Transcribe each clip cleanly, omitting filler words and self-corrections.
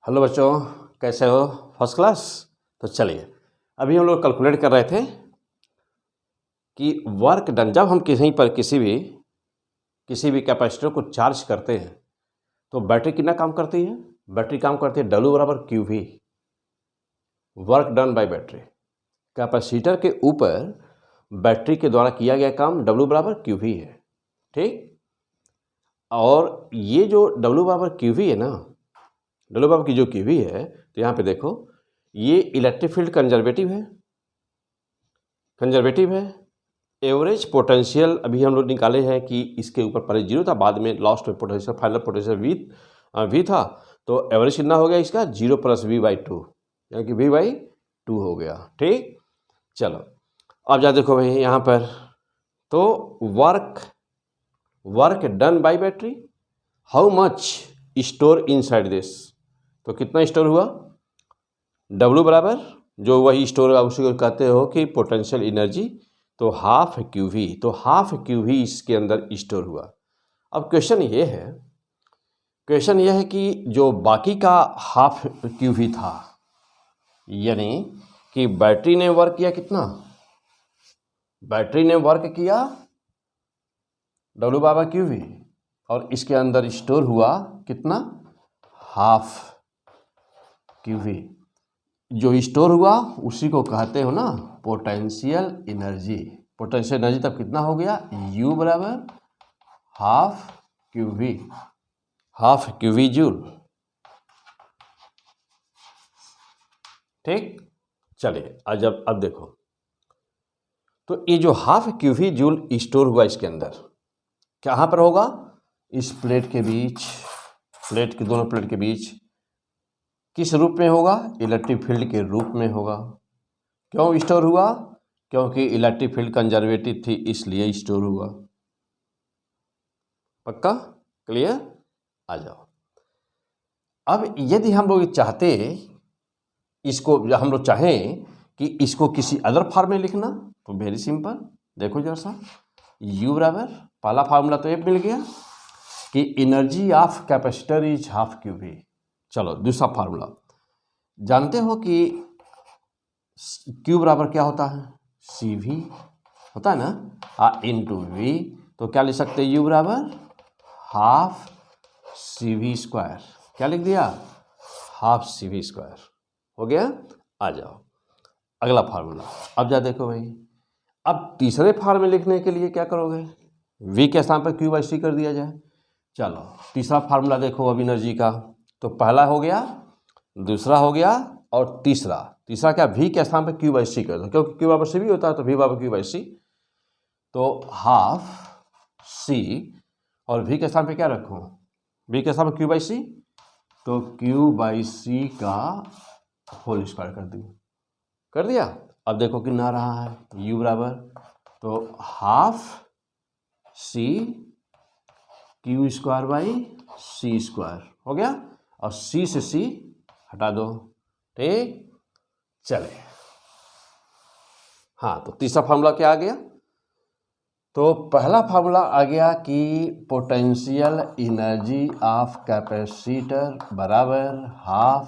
Hello बच्चों, कैसे हो? First class. तो चलिए, अभी हम लोग कैलकुलेट कर रहे थे कि वर्क डन जब हम कहीं पर किसी भी कैपेसिटर को चार्ज करते हैं तो बैटरी कितना काम करती है? बैटरी काम करती है W बराबर QV, work done by battery. Capacitor के ऊपर बैटरी के द्वारा किया गया काम W बराबर QV है, ठीक। और ये जो W बराबर QV है ना, W बराबर की जो QV है, तो यहाँ पे देखो ये इलेक्ट्रिक फील्ड कंजर्वेटिव है। एवरेज पोटेंशियल अभी हम लोग निकाले हैं कि इसके ऊपर पहले 0 था, बाद में लास्ट में पोटेंशियल फाइनल पोटेंशियल V था, तो एवरेज कितना हो गया इसका 0 + V/2, यानी कि V/2 हो गया, ठीक। चलो अब जा देखो भाई यहाँ पर, तो work done by battery, how much store inside this, तो कितना स्टोर हुआ? W बराबर जो वही स्टोर उसी को कहते हो कि पोटेंशियल एनर्जी, तो ½ QV, तो ½ QV इसके अंदर स्टोर हुआ। अब क्वेश्चन ये है कि जो बाकी का ½ QV था, यानी कि बैटरी ने वर्क किया कितना? बैटरी ने वर्क किया W बराबर QV, और इसके अंदर स्टोर हुआ कितना? ½ QV। जो स्टोर हुआ उसी को कहते हो ना पोटेंशियल एनर्जी। पोटेंशियल एनर्जी तब कितना हो गया? U बराबर ½ QV जूल, ठीक। चलिए अब देखो, तो ये जो ½ QV जूल स्टोर हुआ इसके अंदर कहाँ पर होगा? इस प्लेट के बीच, दोनों प्लेट के बीच किस रूप में होगा? इलेक्ट्रिक फील्ड के रूप में होगा। क्यों स्टोर हुआ? क्योंकि इलेक्ट्रिक फील्ड कंजर्वेटिव थी, इसलिए स्टोर हुआ। पक्का? क्लियर? आ जाओ। अब यदि हम लोग हम लोग चाहें कि इसको किसी अदर फॉर्म में लिखना, तो वेरी सिंपल, देखो जरा सा, U बराबर पहला फार्मूला तो ये मिल गया कि energy of capacitor is ½ QV। चलो दूसरा फार्मूला जानते हो कि Q बराबर क्या होता है? CV होता है ना, इंटू V, तो क्या लिख सकते हैं? U बराबर ½ CV²। क्या लिख दिया? ½ CV²। हो गया। आ जाओ अगला फार्मूला। अब जा देखो भाई, अब तीसरे फार्मूले लिखने के लिए क्या करोगे? V के स्थान पर Q/C कर दिया जाए। चलो तीसरा फार्मूला देखो अब एनर्जी का, तो पहला हो गया, दूसरा हो गया, और तीसरा क्या? V के स्थान पर Q/C कर दो, क्योंकि Q बराबर CV होता है, तो V बराबर Q/C, तो ½ C, और V के स्थान पे क्या रखूं? V के स्थान पर Q/C, तो Q/C का होल स्क्वायर कर दिया। अब देखो कितना रहा है? U बराबर, तो ½ C Q²/C² हो गया, और C से C हटा दो, ठीक। चले, हाँ, तो तीसरा फार्मूला क्या आ गया? तो पहला फार्मूला आ गया कि पोटेंशियल एनर्जी ऑफ कैपेसिटर बराबर ½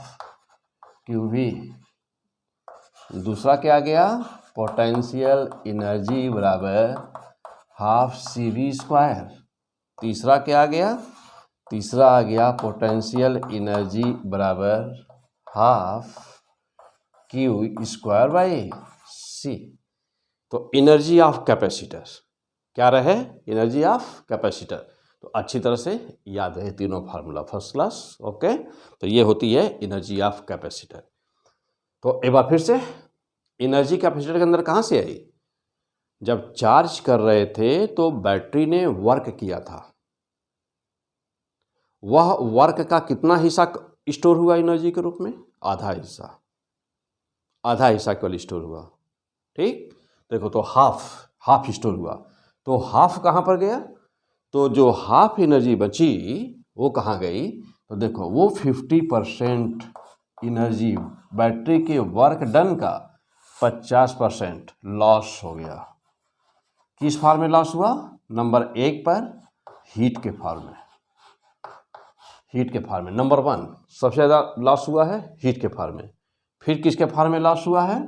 QV। दूसरा क्या आ गया? पोटेंशियल एनर्जी बराबर ½ CV²। तीसरा क्या आ गया? तीसरा आ गया पोटेंशियल एनर्जी बराबर ½ Q²/C। तो एनर्जी ऑफ कैपेसिटर क्या रहे? Energy of capacitor. तो अच्छी तरह से याद रहे तीनों फार्मूला, फर्स्ट क्लास, ओके। तो ये होती है एनर्जी ऑफ कैपेसिटर। तो एक बार फिर से, एनर्जी कैपेसिटर के अंदर कहाँ से आई? जब चार्ज कर रहे थे तो बैटरी ने वर्क किया था, वह वर्क का कितना हिस्सा स्टोर हुआ एनर्जी के रूप में? आधा हिस्सा केवल स्टोर हुआ, ठीक। देखो, तो हाफ स्टोर हुआ, तो हाफ कहाँ पर गया? तो जो हाफ एनर्जी बची वो कहाँ गई? तो देखो, वो 50% एनर्जी बैटरी के वर्क डन का 50% लॉस हो गया। किस फॉर्म में लॉस हुआ? नंबर 1 पर हीट के फॉर्म में। हीट के फॉर्म में। नंबर 1 सबसे ज़्यादा लॉस हुआ है हीट के फॉर्म में। फिर किसके फॉर्म में लॉस हुआ है?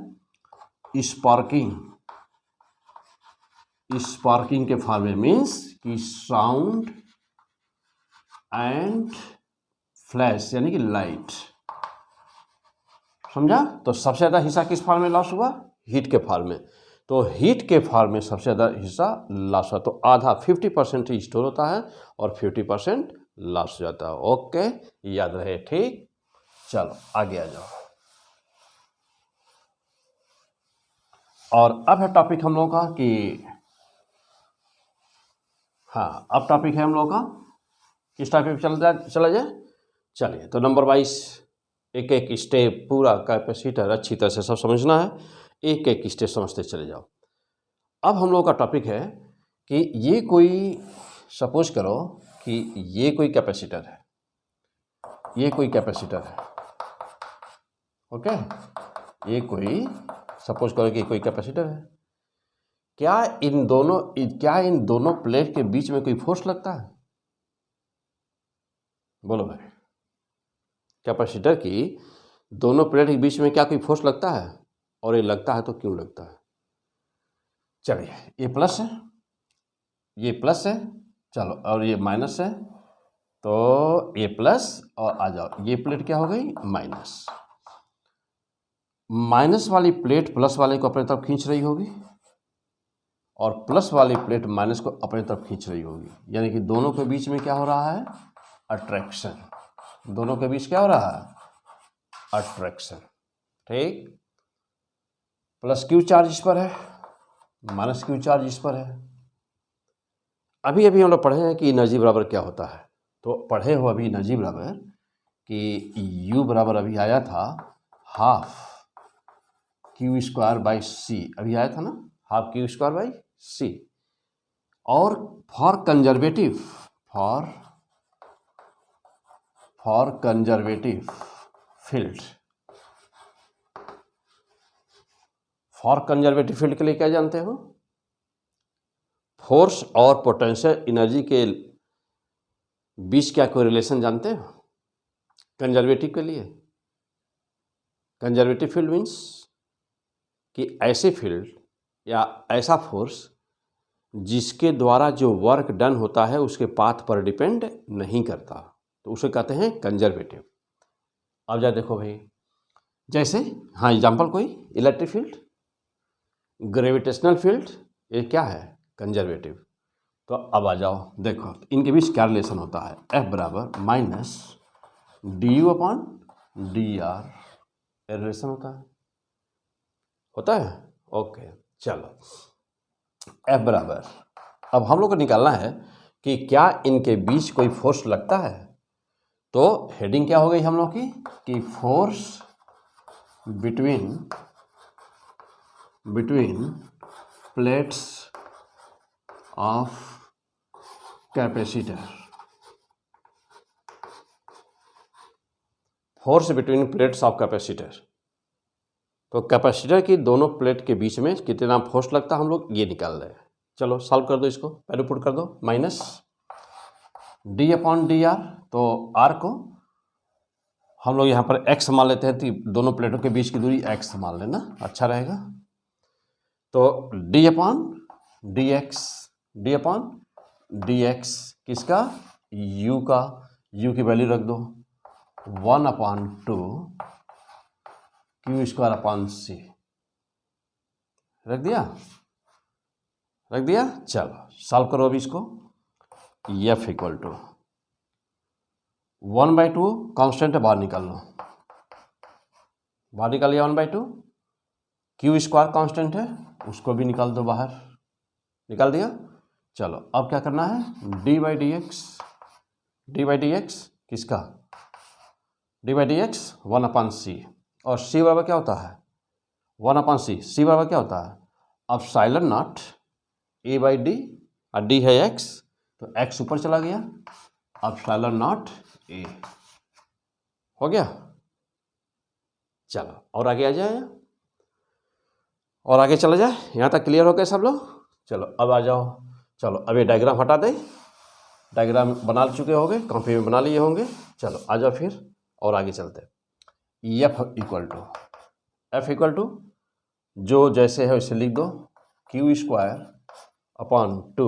स्पार्किंग। स्पार्किंग के फॉर्म में मीन्स कि साउंड एंड फ्लैश यानी कि लाइट। समझा? तो सबसे ज़्यादा हिस्सा किस फॉर्म में लॉस हुआ? हीट के फॉर्म में। तो हीट के फॉर्म में सबसे ज़्यादा हिस्सा लॉस हुआ। तो आधा 50% ही स्टोर होता है और 50% लॉस हो जाता है। ओके, याद रहे। ठीक, चलो आगे आ जाओ। और अब है टॉपिक हम लोगों का कि हाँ, अब टॉपिक है हम लोगों का किस टॉपिक पे चला जाए? चलिए, तो नंबर 22 एक एक स्टेप पूरा कैपेसिटर अच्छी तरह से सब समझना है। एक एक स्टेप समझते चले जाओ। अब हम लोगों का टॉपिक है कि ये कोई सपोज करो कि ये कोई कैपेसिटर है, ये कोई कैपेसिटर है। ओके, ये कोई सपोज करो कि कोई कैपेसिटर है। क्या इन दोनों प्लेट के बीच में कोई फोर्स लगता है? बोलो भाई, कैपेसिटर की दोनों प्लेट के बीच में क्या कोई फोर्स लगता है? और ये लगता है तो क्यों लगता है? चलिए, ये प्लस है, ये प्लस है, चलो, और ये माइनस है, तो ये प्लस और आ जाओ, ये प्लेट क्या हो गई? माइनस। माइनस वाली प्लेट प्लस वाले को अपनी तरफ खींच रही होगी और प्लस वाली प्लेट माइनस को अपनी तरफ खींच रही होगी, यानी कि दोनों के बीच में क्या हो रहा है? अट्रैक्शन। दोनों के बीच क्या हो रहा है? अट्रैक्शन। ठीक, प्लस क्यू चार्ज इस पर है, माइनस क्यू चार्ज इस पर है। अभी अभी हम लोग पढ़े हैं कि एनर्जी बराबर क्या होता है। तो पढ़े हो अभी एनर्जी बराबर कि यू बराबर अभी आया था हाफ क्यू स्क्वायर बाई सी, अभी आया था ना, हाफ क्यू स्क्वायर बाई सी। और for conservative field, for conservative field के लिए क्या जानते हो? फोर्स और पोटेंशियल एनर्जी के बीच क्या कोई रिलेशन जानते हो? कंजर्वेटिव के लिए कंजर्वेटिव फील्ड मीन्स कि ऐसे फील्ड या ऐसा फोर्स जिसके द्वारा जो वर्क डन होता है उसके पाथ पर डिपेंड नहीं करता, तो उसे कहते हैं कंजर्वेटिव। अब जा देखो भाई, जैसे हाँ एग्जांपल कोई इलेक्ट्रिक फील्ड, ग्रेविटेशनल फील्ड, ये क्या है? कंजर्वेटिव। तो अब आ जाओ, देखो इनके बीच क्या रिलेशन होता है? F बराबर minus D upon D R relation होता है। ओके, चलो, F बराबर, अब हम लोग को निकालना है कि क्या इनके बीच कोई फोर्स लगता है। तो हेडिंग क्या हो गई हम लोग की कि force between plates of capacitor, force between plates of capacitor. तो कैपेसिटर की दोनों प्लेट के बीच में कितना फोर्स लगता है हम लोग ये निकाल रहे हैं। चलो सॉल्व कर दो इसको, पहले पुट कर दो, minus D upon D R. तो आर को हम लोग यहाँ पर एक्स मान लेते हैं, तो दोनों प्लेटों के बीच की दूरी एक्स मान लेना, अच्छा रहेगा। तो डी अपॉन डी एक्स किसका? यू का, यू की वैल्यू रख दो 1/2 क्यू स्क्वायर अपॉन सी, रख दिया। चलो सॉल्व करो अभी इसको। F इक्वल टू 1/2 कॉन्स्टेंट है, बाहर निकाल लो, बाहर निकाल लिया 1/2। क्यू स्क्वायर कॉन्स्टेंट है, उसको भी निकाल दो बाहर, निकाल दिया। चलो अब क्या करना है? डी बाई डी एक्स किसका? D by D x 1/c, और c बराबर क्या होता है? 1/c। c बराबर क्या होता है? अब साइलन नॉट a बाई डी, और d है x, तो x ऊपर चला गया, अब साइलन नॉट a हो गया। चलो और आगे आ जाए, और आगे चला जाए, यहाँ तक क्लियर हो गया सब लोग? चलो अब आ जाओ, चलो अब ये डायग्राम हटा दें, डायग्राम बना चुके होंगे, कॉपी में बना लिए होंगे। चलो आ जाओ फिर और आगे चलते हैं। एफ इक्वल टू जो जैसे है उसे लिख दो, Q square upon two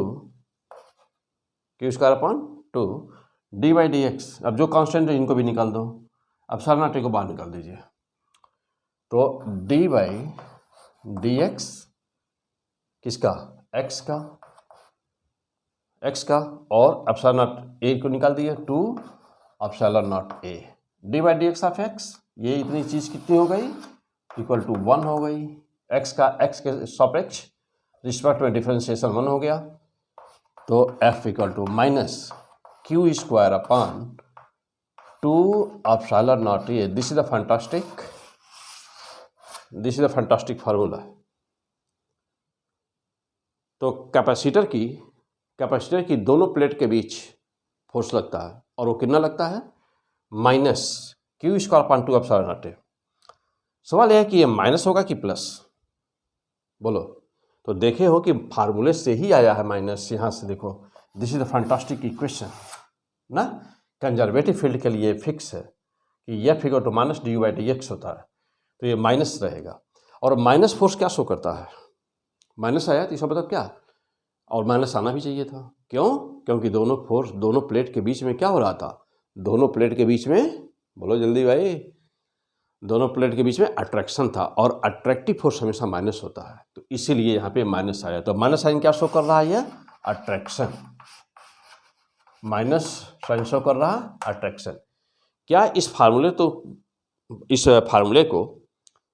D by D x. अब जो कांस्टेंट है इनको भी निकाल दो। अब सरनाटे को बाहर निकाल दीजिए, तो डी बाई डी एक्स किसका, एक्स का, और एप्सिलॉन नॉट ए को निकाल दिए, 2 epsilon not A D by D x of x. ये इतनी चीज़ कितनी हो गई, इक्वल टू 1 हो गई। एक्स के सापेक्ष रिस्पेक्ट में डिफरेंशिएशन 1 हो गया, तो F equal to minus Q square upon 2 epsilon not A. This is the fantastic formula. तो कैपेसिटर की दोनों प्लेट के बीच फोर्स लगता है, और वो कितना लगता है, minus Q square upon 2 epsilon not ए। सवाल यह है कि ये माइनस होगा कि प्लस, बोलो। तो देखे हो कि फार्मूले से ही आया है माइनस, यहाँ से देखो, this is the fantastic equation ना। कंजर्वेटिव फील्ड के लिए फिक्स है कि F equal to minus D by D X होता है, तो ये माइनस रहेगा। और माइनस फोर्स क्या शो करता है, माइनस आया तो इसका मतलब क्या, और माइनस आना भी चाहिए था। क्यों, क्योंकि दोनों फोर्स दोनों प्लेट के बीच में क्या हो रहा था, दोनों प्लेट के बीच में, बोलो जल्दी भाई, दोनों प्लेट के बीच में अट्रैक्शन था, और अट्रैक्टिव फोर्स हमेशा माइनस होता है, तो इसीलिए यहाँ पे माइनस आया। तो माइनस साइन क्या शो कर रहा है, ये अट्रैक्शन, माइनस साइन शो कर रहा है अट्रैक्शन। क्या इस फार्मूले को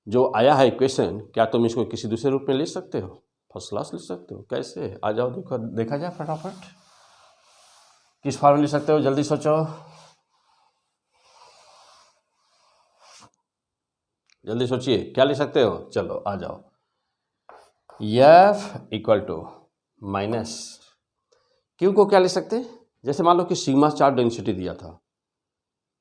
जो आया है इक्वेशन, क्या तुम इसको किसी दूसरे रूप में ले सकते हो, फर्स्ट क्लास लिख सकते हो। कैसे, आ जाओ देखा जाए फटाफट, किस फार्मूले लिख सकते हो, जल्दी सोचो, जल्दी सोचिए क्या लिख सकते हो। चलो आ जाओ, F equal to minus Q को क्या लिख सकते हैं, जैसे मान लो कि सिग्मा चार्ज डेंसिटी दिया था,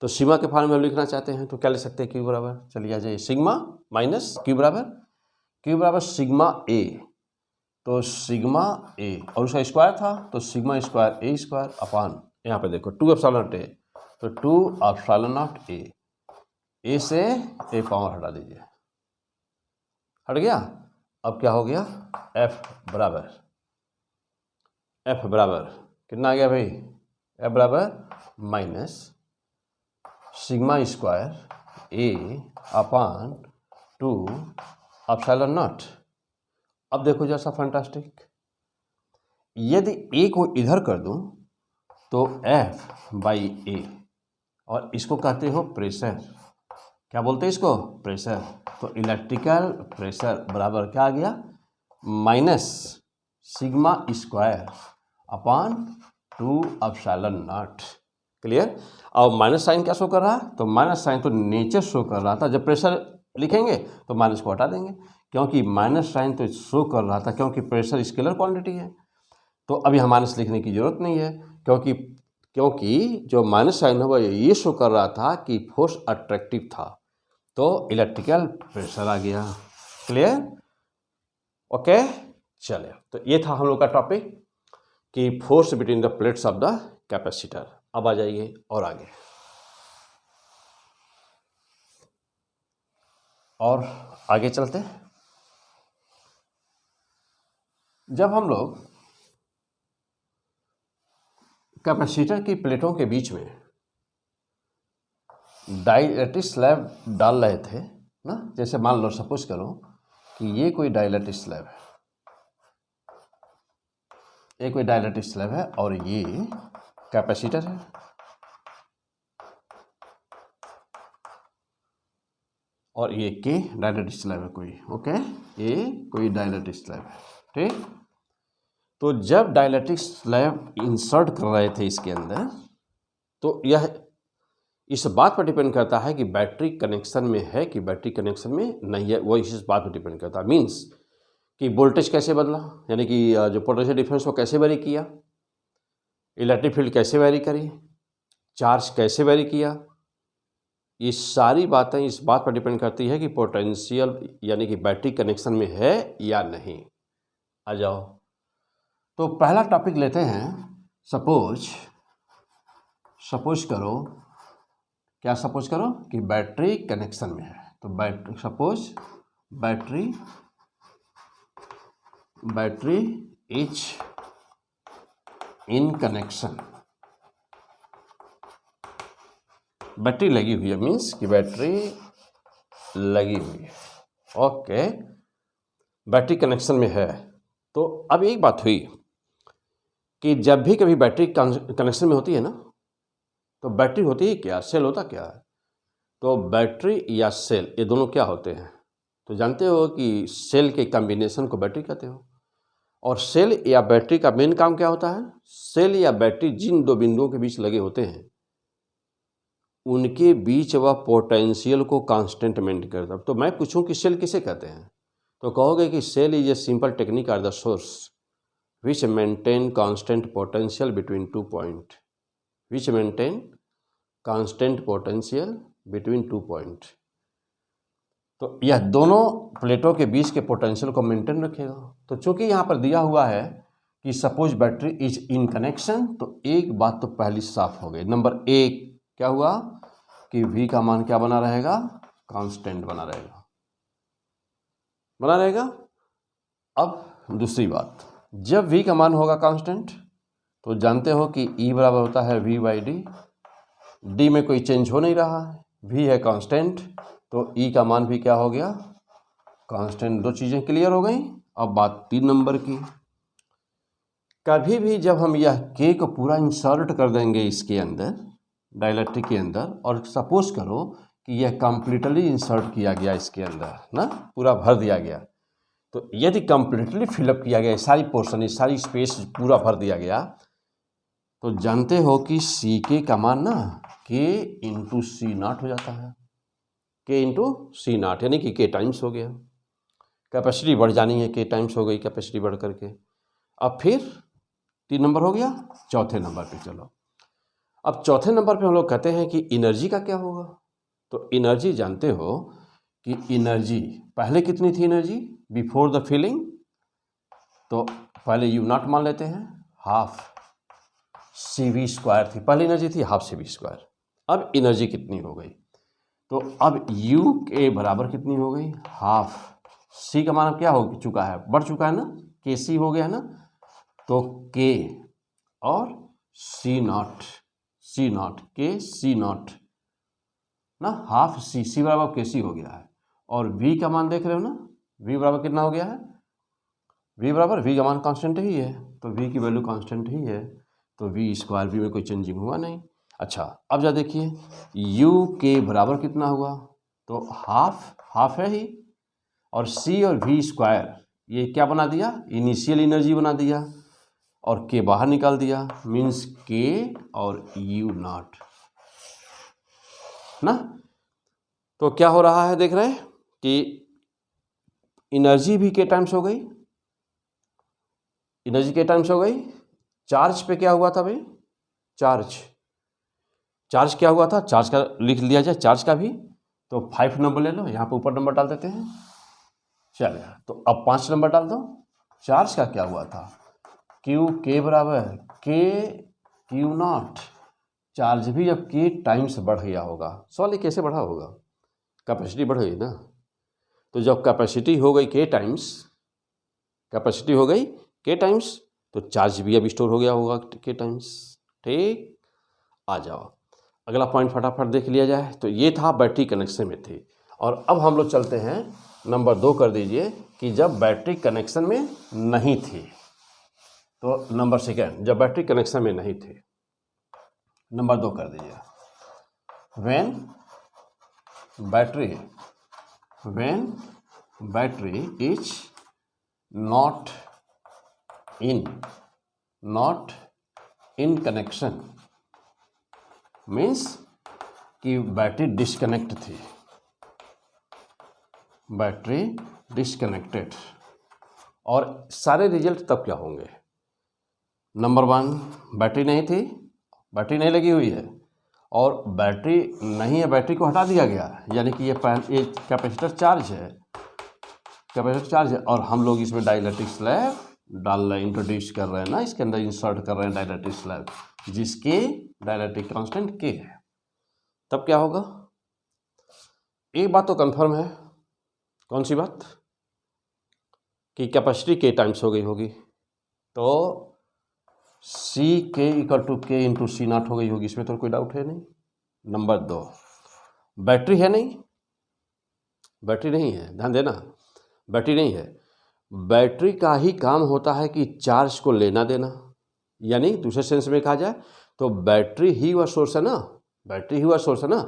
तो सिग्मा के फॉर्म में हम लिखना चाहते हैं तो क्या लिख सकते हैं, क्यू बराबर, चलिए आ जाइए, सिग्मा माइनस क्यू बराबर सिग्मा ए। तो सिग्मा ए और उसका स्क्वायर था, तो सिग्मा स्क्वायर ए स्क्वायर अपॉन, यहाँ पे देखो 2 एप्सिलॉन नॉट ए, तो 2 एप्सिलॉन नॉट ए से ए पावर हटा दीजिए, हट गया। अब क्या हो गया, एफ बराबर कितना आ गया भाई, एफ बराबर minus sigma square A upon 2 epsilon not. अब देखो जैसा फैंटास्टिक, यदि ए को इधर कर दूं तो एफ बाई ए, और इसको कहते हो प्रेशर, क्या बोलते हैं इसको, प्रेशर। तो इलेक्ट्रिकल प्रेशर बराबर क्या आ गया, minus sigma square upon 2 epsilon not. Clear. अब माइनस साइन क्या शो कर रहा है, तो माइनस साइन तो नेचर शो कर रहा था, जब प्रेशर लिखेंगे तो माइनस को हटा देंगे, क्योंकि माइनस साइन तो शो कर रहा था, क्योंकि प्रेशर स्केलर क्वांटिटी है, तो अभी हम माइनस लिखने की जरूरत नहीं है, क्योंकि जो माइनस साइन है वो ये शो कर रहा था कि फोर्स अट्रैक्टिव था, तो इलेक्ट्रिकल प्रेशर आ गया। Clear, okay. चलिए, तो ये था हम लोग का टॉपिक कि force between the plates of the capacitor. अब आ जाइए और आगे, और आगे चलते हैं। जब हम लोग कैपेसिटर की प्लेटों के बीच में डाइलेक्ट्रिक स्लैब डाल रहे थे ना, जैसे मान लो सपोज करो कि ये कोई डाइलेक्ट्रिक स्लैब है, और ये कैपेसिटर है, और ये के डाइलेक्ट्रिक स्लैब है कोई, ओके, ये कोई डाइलेक्ट्रिक स्लैब है, ठीक। तो जब डाइलेक्ट्रिक स्लैब इंसर्ट कर रहे थे इसके अंदर, तो यह इस बात पर डिपेंड करता है कि बैटरी कनेक्शन में है कि बैटरी कनेक्शन में नहीं है, वो इस बात पर डिपेंड करता है। मीन्स कि वोल्टेज कैसे बदला, यानी कि जो पोटेंशियल डिफरेंस को कैसे वेरी किया, इलेक्ट्रिक फील्ड कैसे वेरी करी, चार्ज कैसे वेरी किया, ये सारी बातें इस बात पर डिपेंड करती है कि पोटेंशियल यानी कि बैटरी कनेक्शन में है या नहीं। आ जाओ, तो पहला टॉपिक लेते हैं। सपोज सपोज करो, क्या सपोज करो कि बैटरी कनेक्शन में है, तो battery suppose battery is in connection, battery लगी हुई है, मीन्स कि बैटरी लगी हुई है, ओके, बैटरी कनेक्शन में है। तो अब एक बात हुई कि जब भी कभी बैटरी कनेक्शन में होती है ना, तो बैटरी होती है क्या, सेल होता क्या है, तो बैटरी या सेल ये दोनों क्या होते हैं, तो जानते हो कि सेल के कॉम्बिनेशन को बैटरी कहते हो। और सेल या बैटरी का मेन काम क्या होता है, सेल या बैटरी जिन दो बिंदुओं के बीच लगे होते हैं उनके बीच वह पोटेंशियल को कांस्टेंट मेंटेन करता है। तो मैं पूछूं कि सेल किसे कहते हैं, तो कहोगे कि cell is a simple technique are the source which maintain constant potential between 2 point, which maintain constant potential between 2 point. तो यह दोनों प्लेटों के बीच के पोटेंशियल को मेंटेन रखेगा। तो चूंकि यहाँ पर दिया हुआ है कि suppose battery is in connection, तो एक बात तो पहली साफ हो गई। नंबर एक क्या हुआ कि V का मान क्या बना रहेगा, कांस्टेंट बना रहेगा। अब दूसरी बात, जब V का मान होगा कांस्टेंट तो जानते हो कि E बराबर होता है V/D, D में कोई चेंज हो नहीं रहा है, V है कांस्टेंट, तो E का मान भी क्या हो गया, कांस्टेंट। दो चीज़ें क्लियर हो गई। अब बात 3 नंबर की, कभी भी जब हम यह K को पूरा इंसर्ट कर देंगे इसके अंदर, डाइलेक्ट्रिक के अंदर, और सपोज करो कि यह कंप्लीटली इंसर्ट किया गया इसके अंदर ना, पूरा भर दिया गया, तो यदि कंप्लीटली फिलअप किया गया सारी पोर्शन, सारी स्पेस पूरा भर दिया गया, तो जानते हो कि Ck का मान ना K इंटू C0 हो जाता है, K इंटू C0, यानी कि K टाइम्स हो गया, कैपेसिटी बढ़ जानी है, K टाइम्स हो गई कैपेसिटी बढ़ करके। अब फिर 3 नंबर हो गया, चौथे नंबर पे चलो। अब चौथे नंबर पे हम लोग कहते हैं कि एनर्जी का क्या होगा, तो एनर्जी जानते हो कि एनर्जी पहले कितनी थी, एनर्जी बिफोर द फिलिंग, तो पहले U0 मान लेते हैं, हाफ CV² थी, पहले एनर्जी थी हाफ CV²। अब एनर्जी कितनी हो गई, तो अब U के बराबर कितनी हो गई, हाफ C का मान क्या हो चुका है, बढ़ चुका है ना, KC हो गया ना, तो K और C0 K C0 ना, हाफ C बराबर KC हो गया है। और V का मान देख रहे हो ना, V बराबर कितना हो गया है, V का मान कांस्टेंट ही है, तो V की वैल्यू कांस्टेंट ही है, तो V², V में कोई चेंजिंग हुआ नहीं। अच्छा अब जा देखिए U के बराबर कितना हुआ, तो हाफ है ही, और C और V² ये क्या बना दिया, इनिशियल एनर्जी बना दिया, और K बाहर निकाल दिया, मीन्स K और U0 ना। तो क्या हो रहा है, देख रहे हैं कि एनर्जी भी K टाइम्स हो गई, एनर्जी K टाइम्स हो गई। चार्ज पे क्या हुआ था भाई, चार्ज क्या हुआ था, चार्ज का लिख लिया जाए, चार्ज का भी, तो 5 नंबर ले लो, यहाँ पे ऊपर नंबर डाल देते हैं, चलिए। तो अब 5 नंबर डाल दो। चार्ज का क्या हुआ था, K बराबर K Q0, चार्ज भी अब K टाइम्स बढ़ गया होगा। सवाल ये कैसे बढ़ा होगा, कैपेसिटी बढ़ गई ना, तो जब कैपेसिटी हो गई K टाइम्स, कैपेसिटी हो गई K टाइम्स, तो चार्ज भी अब स्टोर हो गया होगा K टाइम्स। ठीक, आ जाओ अगला पॉइंट फटाफट देख लिया जाए। तो ये था बैटरी कनेक्शन में थी, और अब हम लोग चलते हैं नंबर 2 कर दीजिए कि जब बैटरी कनेक्शन में नहीं थी, तो नंबर 2 जब बैटरी कनेक्शन में नहीं थी, नंबर 2 कर दीजिए, when battery is not in connection, means कि बैटरी डिस्कनेक्ट थी, बैटरी डिस्कनेक्टेड। और सारे रिजल्ट तब क्या होंगे, नंबर 1 बैटरी नहीं थी, बैटरी नहीं लगी हुई है, और बैटरी नहीं है, बैटरी को हटा दिया गया, यानी कि ये कैपेसिटर चार्ज है, और हम लोग इसमें डाइलेक्ट्रिक स्लैब डाल रहे हैं, इंट्रोड्यूस कर रहे हैं ना, इसके अंदर इंसर्ट कर रहे हैं डाइलेक्ट्रिक स्लैब, जिसके डाइलेक्ट्रिक कांस्टेंट के है। तब क्या होगा, एक बात तो कंफर्म है, कौन सी बात, कि कैपेसिटी के टाइम्स हो गई होगी, तो सी के इक्वल टू के इंटू सी नॉट हो गई होगी, इसमें तो कोई डाउट है नहीं। नंबर 2, बैटरी है नहीं, बैटरी नहीं है, ध्यान देना, बैटरी नहीं है। बैटरी का ही काम होता है कि चार्ज को लेना देना, यानी दूसरे सेंस में कहा जाए तो बैटरी ही वह सोर्स है ना, बैटरी ही वह सोर्स है ना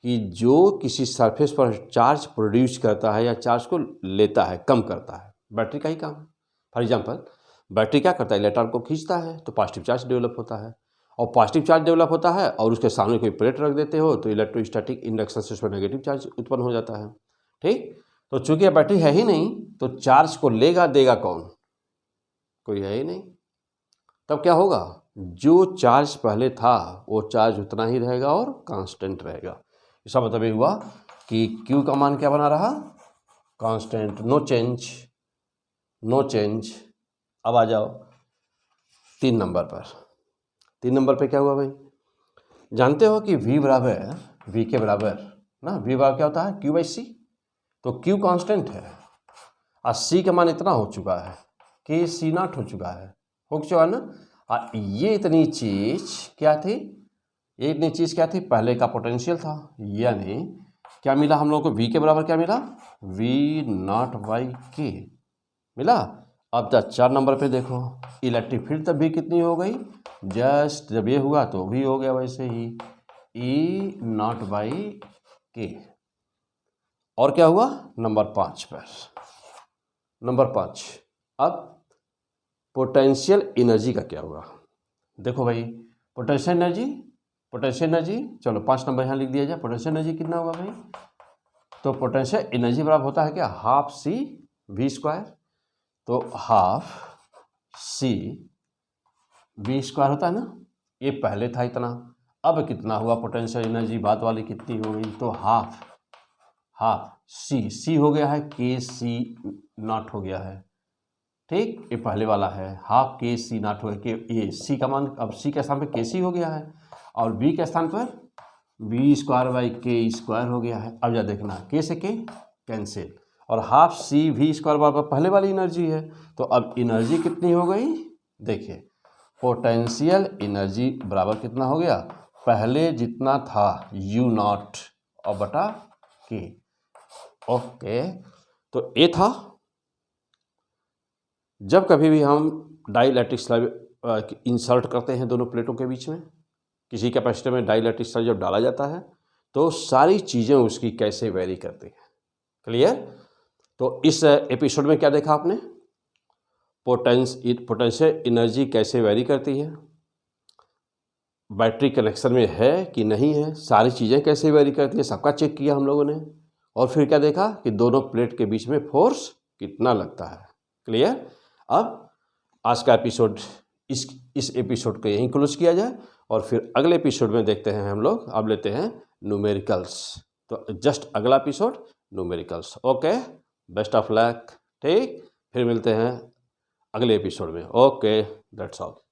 कि जो किसी सरफेस पर चार्ज प्रोड्यूस करता है या चार्ज को लेता है, कम करता है, बैटरी का ही काम है। फॉर एग्जांपल बैटरी क्या करता है, इलेक्ट्रॉन को खींचता है तो पॉजिटिव चार्ज डेवलप होता है, और पॉजिटिव चार्ज डेवलप होता है और उसके सामने कोई प्लेट रख देते हो तो इलेक्ट्रोस्टैटिक इंडक्शन से उसमें नेगेटिव चार्ज उत्पन्न हो जाता है। ठीक, तो चूंकि बैटरी है ही नहीं तो चार्ज को लेगा देगा कौन, कोई है ही नहीं। तब क्या होगा, जो चार्ज पहले था वो चार्ज उतना ही रहेगा और कांस्टेंट रहेगा। इसका मतलब ये हुआ कि Q का मान क्या बना रहा, constant, no change, no change. अब आ जाओ 3 नंबर पर। 3 नंबर पे क्या हुआ भाई, जानते हो कि V बराबर V के बराबर ना, V बराबर क्या होता है, Q/C। तो Q कांस्टेंट है और C का मान इतना हो चुका है, K C नॉट हो चुका है, हो चुका है ना। और ये इतनी चीज क्या थी, ये इतनी चीज क्या थी, पहले का पोटेंशियल था, यानी क्या मिला हम लोग को, V के बराबर क्या मिला, V0/K मिला। अब 4 नंबर पे देखो, इलेक्ट्रिक फील्ड तब भी कितनी हो गई, जस्ट जब ये हुआ तो भी हो गया वैसे ही, E0/K। और क्या हुआ नंबर 5 पर, नंबर 5, अब पोटेंशियल एनर्जी का क्या होगा। देखो भाई पोटेंशियल एनर्जी, चलो 5 नंबर यहाँ लिख दिया जाए। पोटेंशियल एनर्जी कितना होगा भाई, तो पोटेंशियल एनर्जी बराबर होता है क्या, हाफ सी वी स्क्वायर, तो हाफ सी वी स्क्वायर होता है ना, ये पहले था इतना, अब कितना हुआ पोटेंशियल एनर्जी बाद वाली कितनी हो गई, तो हाफ सी हो गया है, के सी नॉट हो गया है। ठीक, ये पहले वाला है, हाफ के सी नॉट हो गया, ये सी का मान अब सी के स्थान पर के सी हो गया है और बी के स्थान पर V²/K² हो गया है। अब जा देखना, के से के कैंसिल और हाफ सी V² बराबर पहले वाली एनर्जी है, तो अब एनर्जी कितनी हो गई, देखिए पोटेंशियल एनर्जी बराबर कितना हो गया, पहले जितना था U0 और बटा K। ओके, तो ये था, जब कभी भी हम डाइलेक्ट्रिक स्लैब इंसर्ट करते हैं दोनों प्लेटों के बीच में, किसी कैपेसिटर में डाइलेक्ट्रिक स्लैब जब डाला जाता है तो सारी चीज़ें उसकी कैसे वेरी करती हैं। क्लियर, तो इस एपिसोड में क्या देखा आपने, पोटेंशियल एनर्जी कैसे वेरी करती है, बैटरी कनेक्शन में है कि नहीं है, सारी चीज़ें कैसे वेरी करती है, सबका चेक किया हम लोगों ने, और फिर क्या देखा कि दोनों प्लेट के बीच में फोर्स कितना लगता है। क्लियर, अब आज का एपिसोड इस एपिसोड को यहीं क्लोज किया जाए और फिर अगले एपिसोड में देखते हैं हम लोग, अब लेते हैं न्यूमेरिकल्स, तो जस्ट अगला episode numericals. Okay, best of luck. ठीक, फिर मिलते हैं अगले एपिसोड में। Okay, that's all.